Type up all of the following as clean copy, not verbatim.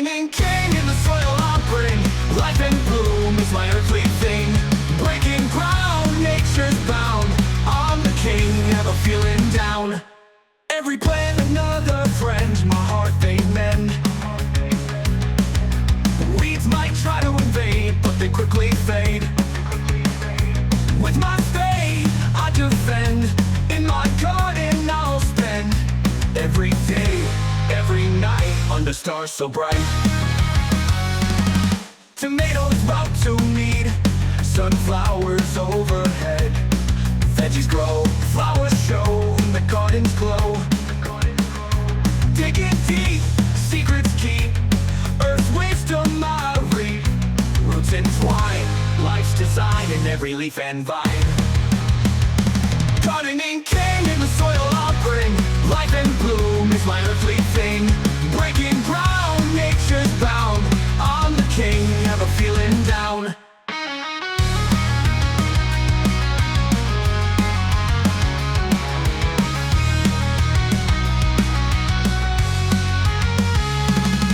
Gardening king in the soil I'll bring. Life and bloom is my earthly thing. Breaking ground, nature's bound. I'm the king, never feeling down. Every plant another friend, my heart they mend. Weeds might try to invade, but they quickly fade. With my spade, I defend. In my garden I'll spend every day, every night, under stars so bright. Tomatoes about to meet, sunflowers overhead. Veggies grow, flowers show, the gardens glow. Digging deep, secrets keep, earth's wisdom I reap. Roots entwine, life's design in every leaf and vine. Gardening king in the soil I'll bring. Life and bloom is my earthly thing. Breaking ground, nature's bound. I'm the king, never feeling down.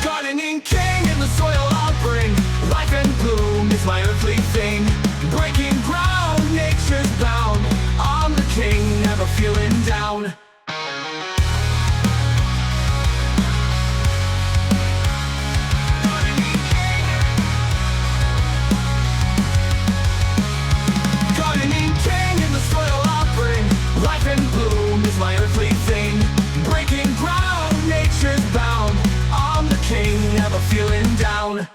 Gardening king in the soil I'll bring. Life and bloom is my earthly thing. Breaking ground, nature's bound. I'm the king, never feeling down. Gardening king in the soil I'll bring. Life and bloom is my earthly thing. Breaking ground, nature's bound. I'm the king, never feeling down.